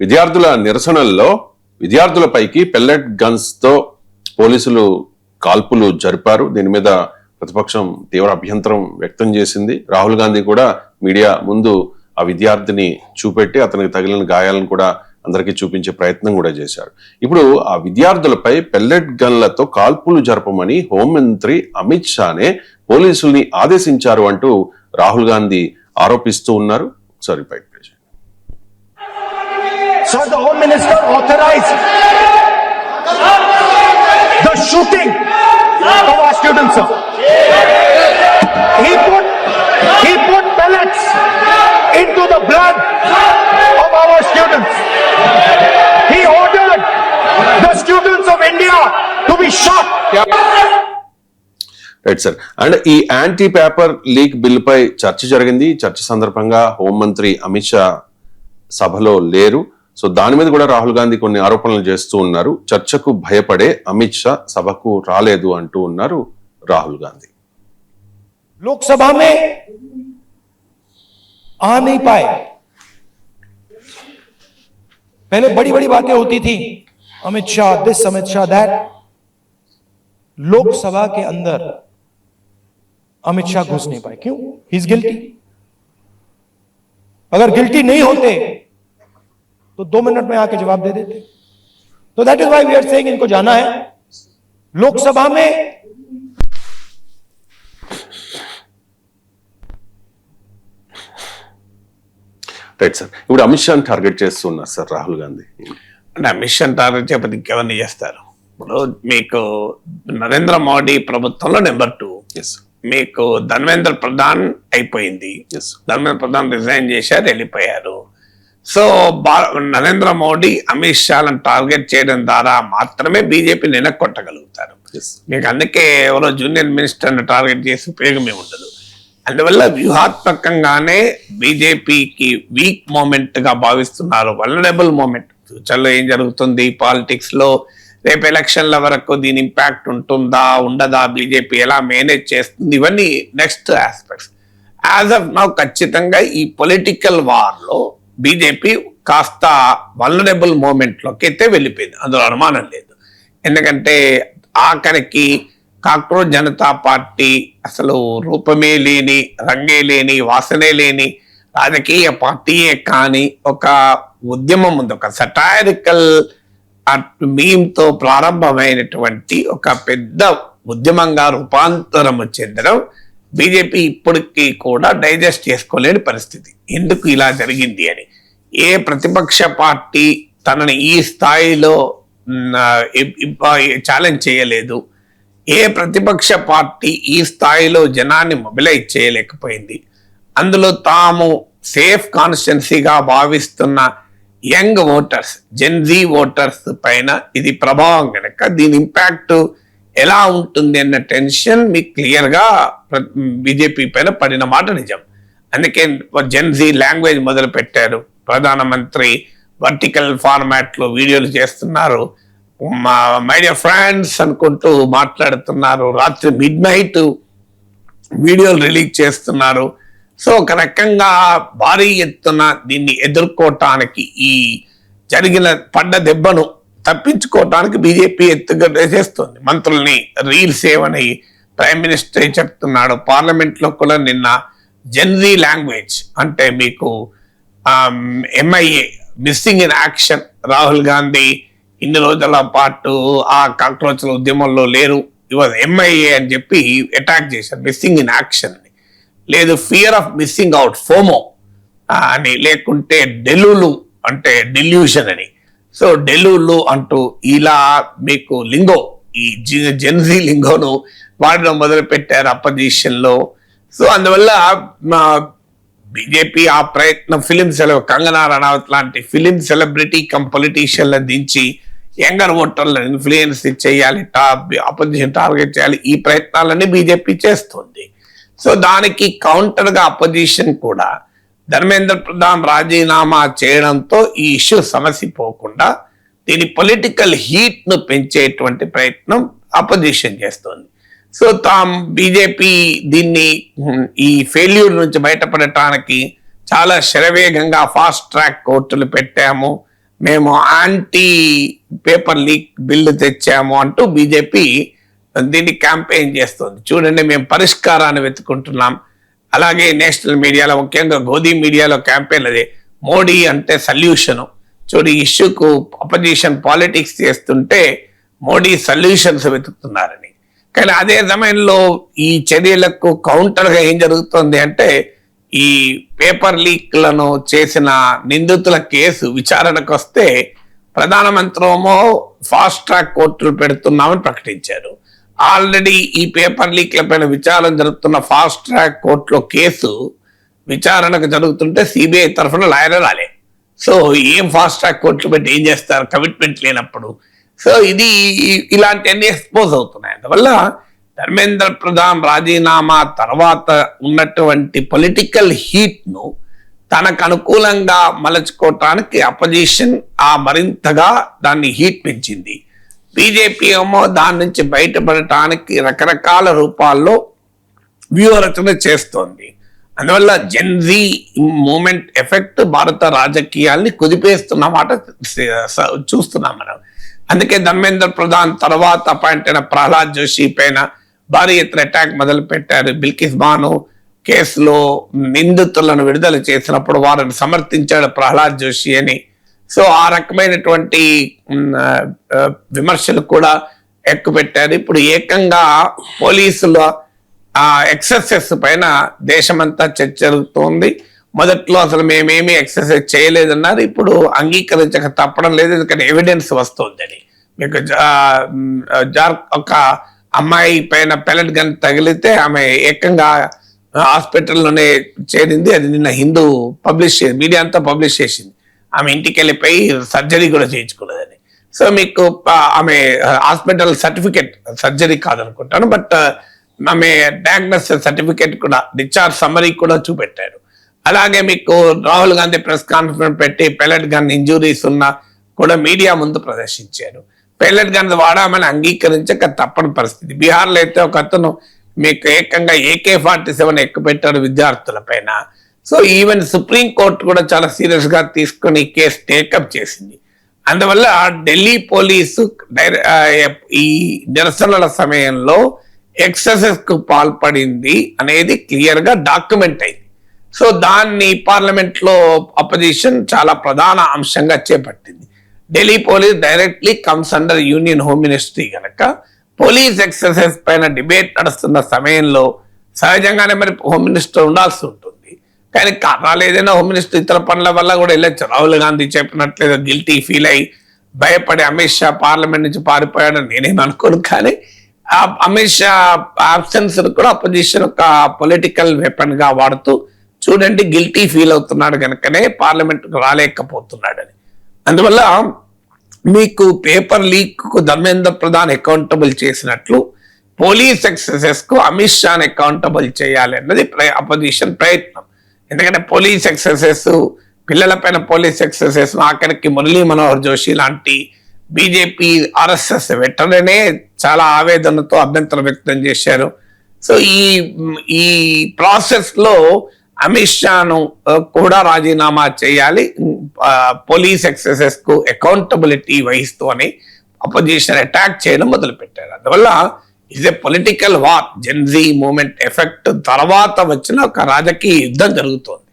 విద్యార్థుల నిరసనల్లో విద్యార్థులపైకి pellet guns తో పోలీసులు కాల్పులు జరిపారు. దీని మీద ప్రతిపక్షం తీవ్ర అభ్యంతరం వ్యక్తం చేసింది. రాహుల్ గాంధీ కూడా మీడియా ముందు ఆ విద్యార్థిని చూపెట్టి అతనికి తగిలిన గాయాలను కూడా అందరికీ చూపించే ప్రయత్నం కూడా చేశారు. ఇప్పుడు ఆ విద్యార్థులపై పెల్లెట్ గన్లతో కాల్పులు జరపమని హోంమంత్రి అమిత్ షానే పోలీసుల్ని ఆదేశించారు అంటూ రాహుల్ గాంధీ ఆరోపిస్తూ ఉన్నారు. సారీ బయట So the Home Minister authorized the shooting of our students, sir. He put pellets into the blood of our students. He ordered the students of India to be shot. Right sir. And ఈ anti paper leak bill పై చర్చ జరిగింది. చర్చ సందర్భంగా హోంమంత్రి అమిత్ షా సభలో లేరు. So దాని మీద కూడా రాహుల్ గాంధీ కొన్ని ఆరోపణలు చేస్తూ ఉన్నారు. చర్చకు భయపడే అమిత్ షా సభకు రాలేదు అంటూ ఉన్నారు రాహుల్ గాంधी. लोकसभा में आ नहीं पाए. पहले बड़ी बड़ी बातें होती थी, अमित शाह दिस, अमित शाह दैट. लोकसभा के अंदर अमित शाह घुस नहीं पाए. क्यों? He is guilty. अगर गिल्टी नहीं होते तो 2 मिनट में आके जवाब दे देते. तो that is why we are saying इनको जाना है लोकसभा में. Right sir. ఇప్పుడు అమిత్ షాని టార్గెట్ చేస్తున్నారు సార్ రాహుల్ గాంధీ. అంటే అమిత్ షాని టార్గెట్ చేయకపోతే ఇంకెవరిని చేస్తారు? ఇప్పుడు మీకు నరేంద్ర మోడీ ప్రభుత్వంలో నెంబర్ 2, మీకు ధర్మేంద్ర ప్రధాన్ అయిపోయింది. ధర్మేంద్ర ప్రధాన్ రిజైన్ చేశారు, వెళ్ళిపోయారు. సో నరేంద్ర మోడీ అమిత్ షాలను టార్గెట్ చేయడం ద్వారా మాత్రమే బీజేపీ నిలకొట్టగలుగుతారు. మీకు అందుకే ఎవరో జూనియర్ మినిస్టర్ని టార్గెట్ చేసి ఉపయోగమే ఉండదు. అందువల్ల వ్యూహాత్మకంగానే బీజేపీకి వీక్ మూమెంట్ గా భావిస్తున్నారు, వల్నరబుల్ మూమెంట్. ఫ్యూచర్లో ఏం జరుగుతుంది పాలిటిక్స్ లో, రేపు ఎలక్షన్ల వరకు దీని ఇంపాక్ట్ ఉంటుందా ఉండదా, బీజేపీ ఎలా మేనేజ్ చేస్తుంది, ఇవన్నీ next aspects. As of now ఖచ్చితంగా ఈ పొలిటికల్ వార్ లో బీజేపీ కాస్త వల్నరబుల్ మూమెంట్ లోకి అయితే వెళ్ళిపోయింది, అందులో అనుమానం లేదు. ఎందుకంటే ఆఖరికి కాక్రోచ్ జనతా పార్టీ అసలు రూపమే లేని, రంగే లేని, వాసనే లేని రాజకీయ పార్టీయే కానీ ఒక ఉద్యమం ఉంది, ఒక సటారికల్ మీమ్తో ప్రారంభమైనటువంటి ఒక పెద్ద ఉద్యమంగా రూపాంతరం చెందడం బీజేపీ ఇప్పటికీ కూడా డైజెస్ట్ చేసుకోలేని పరిస్థితి. ఎందుకు ఇలా జరిగింది అని ఏ ప్రతిపక్ష పార్టీ తనని ఈ స్థాయిలో ఛాలెంజ్ చేయలేదు, ఏ ప్రతిపక్ష పార్టీ ఈ స్థాయిలో జనాన్ని మొబిలైజ్ చేయలేకపోయింది. అందులో తాము సేఫ్ కాన్స్టిట్యున్సీగా భావిస్తున్న యంగ్ ఓటర్స్, జెన్జీ ఓటర్స్ పైన ఇది ప్రభావం కనుక దీని ఇంపాక్ట్ ఎలా ఉంటుంది అన్న టెన్షన్ మీకు క్లియర్ గా బీజేపీ పైన పడిన మాట నిజం. అందుకే జెన్జీ లాంగ్వేజ్ మొదలు పెట్టారు. ప్రధానమంత్రి వర్టికల్ ఫార్మాట్ లో వీడియోలు చేస్తున్నారు, మై డియర్ ఫ్రెండ్స్ అనుకుంటూ మాట్లాడుతున్నారు, రాత్రి మిడ్నైట్ వీడియోలు రిలీజ్ చేస్తున్నారు. సో ఒక రకంగా భారీ ఎత్తున దీన్ని ఎదుర్కోవటానికి, ఈ జరిగిన పడ్డ దెబ్బను తప్పించుకోవటానికి బీజేపీ ఎత్తుగడ చేస్తుంది. మంత్రుల్ని రీల్స్ ఏమని ప్రైమ్ మినిస్టర్ చెప్తున్నాడు. పార్లమెంట్ లో కూడా నిన్న జెన్జీ లాంగ్వేజ్ అంటే మీకు MIA missing in action, Rahul Gandhi ఇన్ని రోజుల పాటు ఆ కాక్రోచ్ల ఉద్యమంలో లేరు, ఇవాళ ఎంఐఏ అని చెప్పి అటాక్ చేశారు. మిస్సింగ్ ఇన్ యాక్షన్ అని లేదు, fear of missing out, FOMO అని, లేకుంటే డెలులు అంటే డిల్యూషన్ అని. సో డెలులు అంటూ ఇలా మీకు లింగో, ఈ జెన్జీ లింగోను వాడడం మొదలు పెట్టారు అపోజిషన్ లో. సో అందువల్ల బీజేపీ ఆ ప్రయత్నం కంగనా రనౌత్ లాంటి ఫిలిం సెలబ్రిటీ కమ్ పొలిటీషియన్లను దించి యంగర్ ఓటర్లను ఇన్ఫ్లుయెన్స్ చేయాలి, అపోజిషన్ టార్గెట్ చేయాలి, ఈ ప్రయత్నాలన్నీ బీజేపీ చేస్తుంది. సో దానికి కౌంటర్ గా అపోజిషన్ కూడా ధర్మేంద్ర ప్రధాన్ రాజీనామా చేయడంతో ఈ ఇష్యూ సమసిపోకుండా దీని పొలిటికల్ హీట్ ను పెంచేటువంటి ప్రయత్నం అపోజిషన్ చేస్తుంది. సో బీజేపీ దీన్ని ఈ ఫెయిల్యూర్ నుంచి బయటపడటానికి చాలా శరవేగంగా ఫాస్ట్ ట్రాక్ కోర్టులు పెట్టాము, మేము యాంటీ పేపర్ లీక్ బిల్లు తెచ్చాము అంటూ బీజేపీ దీన్ని క్యాంపెయిన్ చేస్తుంది. చూడండి, మేము పరిష్కారాన్ని వెతుకుంటున్నాం. అలాగే నేషనల్ మీడియాలో, ముఖ్యంగా గోధీ మీడియాలో క్యాంపెయిన్ అదే, మోడీ అంటే సొల్యూషను. చూడు, ఇష్యూకు అపోజిషన్ పాలిటిక్స్ చేస్తుంటే మోడీ సొల్యూషన్స్ వెతుకుతున్నారని. కానీ అదే సమయంలో ఈ చర్యలకు కౌంటర్గా ఏం జరుగుతుంది అంటే, ఈ పేపర్ లీక్లను చేసిన నిందితుల కేసు విచారణకు వస్తే ప్రధానమంత్రి ఏమో ఫాస్ట్ ట్రాక్ కోర్టులు పెడుతున్నామని ప్రకటించారు. ఆల్రెడీ ఈ పేపర్ లీక్ల పైన విచారణ జరుగుతున్న ఫాస్ట్ ట్రాక్ కోర్టులో కేసు విచారణకు జరుగుతుంటే సిబిఐ తరఫున లాయర్ రాలే. సో ఏం ఫాస్ట్ ట్రాక్ కోర్టులు పెట్టి ఏం చేస్తారు, కమిట్మెంట్ లేనప్పుడు. సో ఇది ఇలాంటివన్నీ ఎక్స్పోజ్ అవుతున్నాయి. అందువల్ల ధర్మేంద్ర ప్రధాన్ రాజీనామా తర్వాత ఉన్నటువంటి పొలిటికల్ హీట్ ను తనకు అనుకూలంగా మలచుకోవటానికి అపోజిషన్ మరింతగా దాన్ని హీట్ పెంచింది. బీజేపీ ఏమో దాని నుంచి బయటపడటానికి రకరకాల రూపాల్లో వ్యూహరచన చేస్తోంది. అందువల్ల జెన్జీ మూమెంట్ ఎఫెక్ట్ భారత రాజకీయాల్ని కుదిపేస్తున్నమాట చూస్తున్నాం మనం. అందుకే ధర్మేంద్ర ప్రధాన్ తర్వాత అపాయింట్ అయిన ప్రహ్లాద్ జోషి పైన భారీ ఎత్తున అటాక్ మొదలు పెట్టారు. బిల్కిస్ బాను కేసులో నిందితులను విడుదల చేసినప్పుడు వారిని సమర్థించాడు ప్రహ్లాద్ జోషి అని. సో ఆ రకమైనటువంటి విమర్శలు కూడా ఎక్కుపెట్టారు. ఇప్పుడు ఏకంగా పోలీసుల ఎక్సర్సైజ్ పైన దేశమంతా చర్చ జరుగుతోంది. మొదట్లో అసలు మేమేమి ఎక్సర్సైజ్ చేయలేదన్నారు, ఇప్పుడు అంగీకరించక తప్పడం లేదు, ఎందుకంటే ఎవిడెన్స్ వస్తుందని. మీకు ఒక అమ్మాయి పైన పెల్లెట్ గన్ తగిలితే ఆమె ఏకంగా హాస్పిటల్లోనే చేరింది. అది నిన్న హిందూ మీడియా అంతా పబ్లిష్ చేసింది. ఆమె ఇంటికి వెళ్ళిపోయి సర్జరీ కూడా చేయించుకున్నదని. సో మీకు ఆమె హాస్పిటల్ సర్టిఫికేట్, సర్జరీ కాదనుకుంటాను, బట్ ఆమె డయాగ్నోసిస్ సర్టిఫికేట్ కూడా, డిశ్చార్జ్ సమ్మరీ కూడా చూపెట్టారు. అలాగే మీకు రాహుల్ గాంధీ ప్రెస్ కాన్ఫరెన్స్ పెట్టి పెల్లెట్ గన్ ఇంజురీస్ ఉన్నా కూడా మీడియా ముందు ప్రదర్శించారు. పెల్లెట్ గన్ వాడామని అంగీకరించక తప్పని పరిస్థితి. బీహార్లో అయితే ఒక అతను మీకు ఏకంగా AK-47 ఎక్కుపెట్టాడు విద్యార్థుల పైన. సో ఈవెన్ సుప్రీం కోర్టు కూడా చాలా సీరియస్ గా తీసుకుని కేసు టేకప్ చేసింది. అందువల్ల ఢిల్లీ పోలీసు ఈ నిరసనల సమయంలో ఎక్సెసెస్ కు పాల్పడింది అనేది క్లియర్ గా డాక్యుమెంట్ అయింది. సో దాన్ని పార్లమెంట్ లో అపోజిషన్ చాలా ప్రధాన అంశంగా చేపట్టింది. Delhi police directly comes under union home ministry కనుక పోలీస్ ఎక్సర్సైజ్ పైన డిబేట్ నడుస్తున్న సమయంలో సహజంగానే మరి హోమ్ మినిస్టర్ ఉండాల్సి ఉంటుంది. కానీ కారణాలు ఏదైనా హోమ్ మినిస్టర్ ఇతర పనుల వల్ల కూడా వెళ్ళొచ్చు. రాహుల్ గాంధీ చెప్పినట్లేదో గిల్టీ ఫీల్ అయ్యి భయపడి అమిత్ షా పార్లమెంట్ నుంచి పారిపోయాడని నేనేం అనుకోను. కానీ అమిత్ షా ఆబ్సెన్స్ కూడా అపోజిషన్ ఒక పొలిటికల్ వెపన్ గా వాడుతూ, చూడండి గిల్టీ ఫీల్ అవుతున్నాడు కనుకనే పార్లమెంట్కు రాలేకపోతున్నాడని. అందువల్ల మీకు పేపర్ లీక్ కు ధర్మేంద్ర ప్రధాన్ అకౌంటబుల్ చేసినట్లు పోలీస్ ఎక్సెసెస్ కు అమిత్ షాని అకౌంటబుల్ చేయాలి అన్నది అపోజిషన్ ప్రయత్నం. ఎందుకంటే పోలీస్ ఎక్సెసెస్, పిల్లల పైన పోలీస్ ఎక్సెసెస్, ఆఖరికి మురళీ మనోహర్ జోషి లాంటి బీజేపీ RSS వెటరనే చాలా ఆవేదనతో అభ్యంతరం వ్యక్తం చేశారు. సో ఈ ప్రాసెస్ లో అమిత్ షాను కూడా రాజీనామా చేయాలి, పోలీస్ ఎక్సెసెస్ కు అకౌంటబిలిటీ వహిస్తూ అని అపోజిషన్ అటాక్ చేయడం మొదలు పెట్టారు. అందువల్ల is a political war. Gen Z moment effect తర్వాత వచ్చిన ఒక రాజకీయ యుద్ధం జరుగుతోంది.